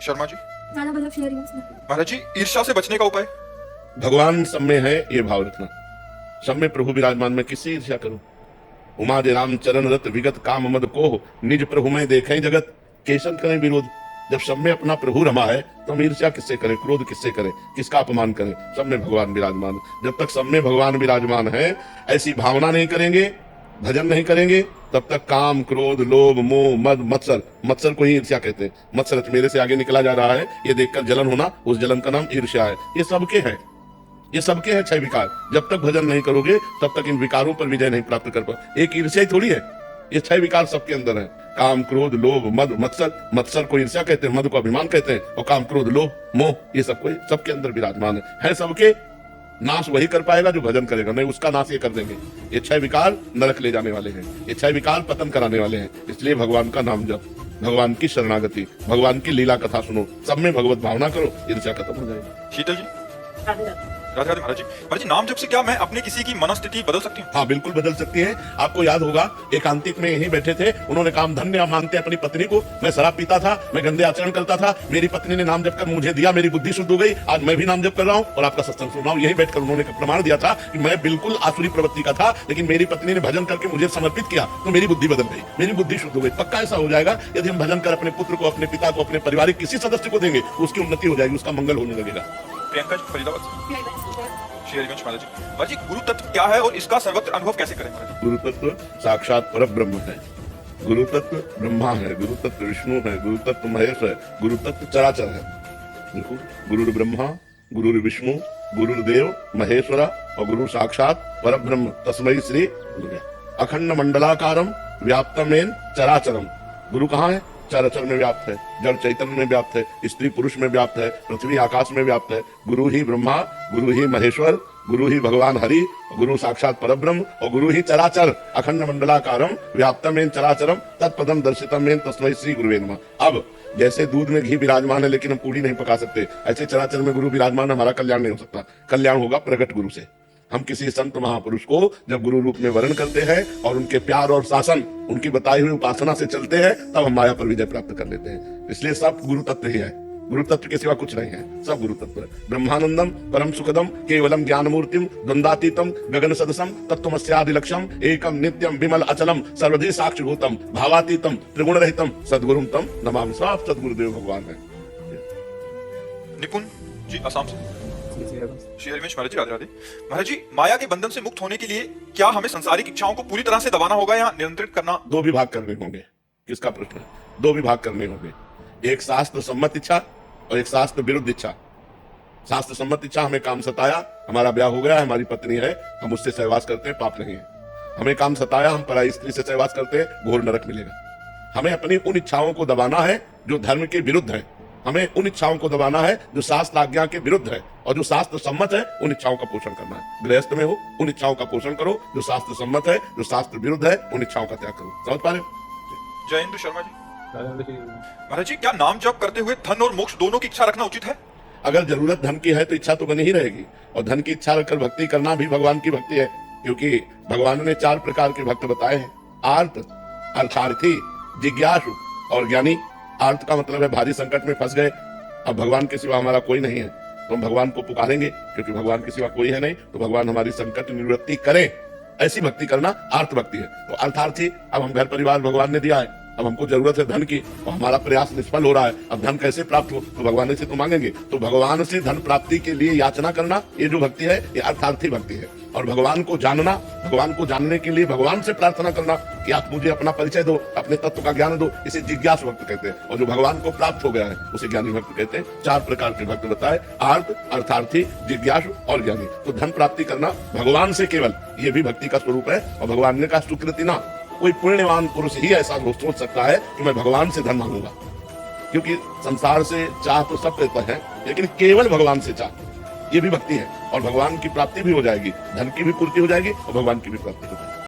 शर्मा जी। महाराज जी, ईर्ष्या से बचने का उपाय? भगवान सब में है ये भाव रखना, सब में प्रभु विराजमान, में किससे ईर्ष्या करूं। उमा दे राम चरण रत विगत काम मद को निज प्रभु में देखें जगत, केसन करें विरोध। जब सब में अपना प्रभु रमा है तो हम ईर्ष्या किससे करें, क्रोध किससे करें, किसका अपमान करें। सब में भगवान विराजमान, जब तक सब में भगवान विराजमान है ऐसी भावना नहीं करेंगे, भजन नहीं करेंगे, तब तक काम क्रोध लोभ मोह मद मत्सर, मत्सर को ही ईर्ष्या कहते हैं। मत्सर मेरे से आगे निकला जा रहा है, ये देखकर जलन होना, उस जलन का नाम ईर्ष्या है। ये सबके है, ये सबके हैं 6 विकार। जब तक भजन नहीं करोगे तब तक इन विकारों पर विजय नहीं प्राप्त कर पाओ। एक ईर्ष्या ही थोड़ी है, ये 6 विकार सबके अंदर है। काम क्रोध लोभ मद मत्सर, मत्सर को ईर्ष्या कहते हैं, मद को अभिमान कहते हैं, और काम क्रोध लोभ मोह ये सबको सबके अंदर विराजमान है सबके। नाश वही कर पाएगा जो भजन करेगा, नहीं उसका नाश ये कर देंगे। ये 6 विकार नरक ले जाने वाले हैं, ये 6 विकार पतन कराने वाले हैं। इसलिए भगवान का नाम जप, भगवान की शरणागति, भगवान की लीला कथा सुनो, सब में भगवत भावना करो, ईर्ष्या खत्म हो जाएगी। शीतल जी। राधे राधे। महाराज जी, नाम जप से क्या मैं अपनी किसी की मनस्थिति बदल सकती हूँ? हाँ बिल्कुल बदल सकती है। आपको याद होगा एकांतिक में यहीं बैठे थे, उन्होंने काम धन्य मांगते अपनी पत्नी को, मैं शराब पीता था, मैं गंदे आचरण करता था, मेरी पत्नी ने नाम जप कर मुझे दिया, मेरी बुद्धि शुद्ध हो गई, आज मैं भी नाम जप कर रहा हूँ और आपका सत्संग सुन रहा हूँ। यही बैठकर उन्होंने प्रमाण दिया था कि मैं बिल्कुल आसुरी प्रवृत्ति का था, लेकिन मेरी पत्नी ने भजन करके मुझे समर्पित किया तो मेरी बुद्धि बदल गई, मेरी बुद्धि शुद्ध हो गई। पक्का ऐसा हो जाएगा यदि हम भजन कर अपने पुत्र को, अपने पिता को, अपने पारिवारिक किसी सदस्य को देंगे, उसकी उन्नति हो जाएगी, उसका मंगल होने लगेगा। प्रियंका जी, फरीदाबाद। शेरगंज। महाराज जी, गुरु तत्व क्या है और इसका सर्वत्र अनुभव कैसे करें? गुरु तत्व साक्षात पर ब्रह्म है, गुरु तत्व ब्रह्मा है, गुरु तत्व विष्णु है, गुरु तत्व महेश है, गुरु तत्व चराचर है। देखो, गुरु ब्रह्मा, गुरु विष्णु, गुरुदेव महेश्वरा और गुरु साक्षात पर ब्रह्म तस्मै श्री गुरुवे। अखंड मंडलाकारम व्याप्तमेन चराचरम। गुरु कहाँ है? चराचर में व्याप्त है, जड़ चैतन्य में व्याप्त है, स्त्री पुरुष में व्याप्त है, पृथ्वी आकाश में व्याप्त है। गुरु ही ब्रह्मा, गुरु ही महेश्वर, गुरु ही भगवान हरि, गुरु साक्षात परब्रह्म और गुरु ही चराचर। अखंड मंडलाकारम व्याप्तमेन चराचरम तत्पदम दर्शितमेन तस्मै श्री गुरुवे नमः। अब जैसे दूध में घी विराजमान है लेकिन हम पूरी नहीं पका सकते, ऐसे चराचर में गुरु विराजमान, हमारा कल्याण नहीं हो सकता। कल्याण होगा प्रगट गुरु से। हम किसी संत महापुरुष को जब गुरु रूप में वर्ण करते हैं और उनके प्यार और शासन, उनकी बताई हुई उपासना से चलते हैं, तब हम माया पर विजय प्राप्त कर लेते हैं। इसलिए सब गुरु तत्व ही है, गुरु तत्व के सिवा कुछ नहीं है, सब गुरु तत्व है। ब्रह्मानंदम परम सुखदम केवलम ज्ञान मूर्तिम द्वंद्वातीतम गगन सदसम तत्वमस्यादि लक्ष्यम एकम नित्यम विमल अचलम सर्वधि साक्षिभूतम भावातीतम त्रिगुण रहितम सद्गुरुम तम नमामि। सब सद्गुरुदेव भगवान है। निपुण जी, असम से। शेरगंज। महाराज जी, राधे राधे। महाराज जी, माया के बंधन से मुक्त होने के लिए क्या हमें सांसारिक इच्छाओं को पूरी तरह से दबाना होगा या नियंत्रित करना? 2 विभाग करने होंगे। किसका प्रश्न है? 2 विभाग करने होंगे, एक शास्त्र सम्मत इच्छा और एक शास्त्र विरुद्ध इच्छा। शास्त्र सम्मत इच्छा, हमें काम सताया, हमारा ब्याह हो गया, हमारी पत्नी है, हम उससे सहवास करते हैं, पाप नहीं है। हमें काम सताया, हम पराई स्त्री से सहवास करते हैं, घोर नरक मिलेगा। हमें अपनी उन इच्छाओं को दबाना है जो धर्म के विरुद्ध है, हमें उन इच्छाओं को दबाना है जो शास्त्र आज्ञा के विरुद्ध है, और जो शास्त्र सम्मत है उन इच्छाओं का पोषण करना है। गृहस्थ में हो, उन इच्छाओं का पोषण करो, जो शास्त्र सम्मत है, जो शास्त्र विरुद्ध है, उन इच्छाओं का त्याग करो। समझ पा रहे? जयेंद्र शर्मा जी। महाराज जी, क्या नाम जप करते हुए धन और मोक्ष दोनों की इच्छा रखना उचित है? अगर जरूरत धन की है तो इच्छा तो बनी ही रहेगी, और धन की इच्छा रखकर भक्ति करना भी भगवान की भक्ति है, क्योंकि भगवान ने 4 प्रकार के भक्त बताए हैं, आर्त, अर्थार्थी, जिज्ञासु और ज्ञानी। आर्त का मतलब है भारी संकट में फंस गए, अब भगवान के सिवा हमारा कोई नहीं है, तो हम भगवान को पुकारेंगे, क्योंकि भगवान के सिवा कोई है नहीं, तो भगवान हमारी संकट निवृत्ति करें, ऐसी भक्ति करना आर्त भक्ति है। तो अर्थार्थी, अब हम घर परिवार भगवान ने दिया है, अब हमको जरूरत है धन की और हमारा प्रयास निष्फल हो रहा है, अब धन कैसे प्राप्त हो? तो भगवान से तो मांगेंगे। तो भगवान से धन प्राप्ति के लिए याचना करना, ये जो भक्ति है ये अर्थार्थी भक्ति है। और भगवान को जानना, भगवान को जानने के लिए भगवान से प्रार्थना करना कि आप मुझे अपना परिचय दो, अपने तत्व का ज्ञान दो, इसे जिज्ञासु भक्त कहते हैं। और जो भगवान को प्राप्त हो गया है उसे ज्ञानी भक्त कहते हैं। 4 प्रकार के भक्त बताए, आर्त, अर्थार्थी, जिज्ञासु और ज्ञानी। तो धन प्राप्ति करना भगवान से केवल, ये भी भक्ति का स्वरूप है। और भगवान ने कहा सुकृति ना, कोई पुण्यवान पुरुष ही ऐसा सोच सकता है कि मैं भगवान से धन मांगूंगा, क्योंकि संसार से चाह तो सब कहते हैं, लेकिन केवल भगवान से चाह, ये भी भक्ति है। और भगवान की प्राप्ति भी हो जाएगी, धन की भी पूर्ति हो जाएगी और भगवान की भी प्राप्ति हो जाएगी।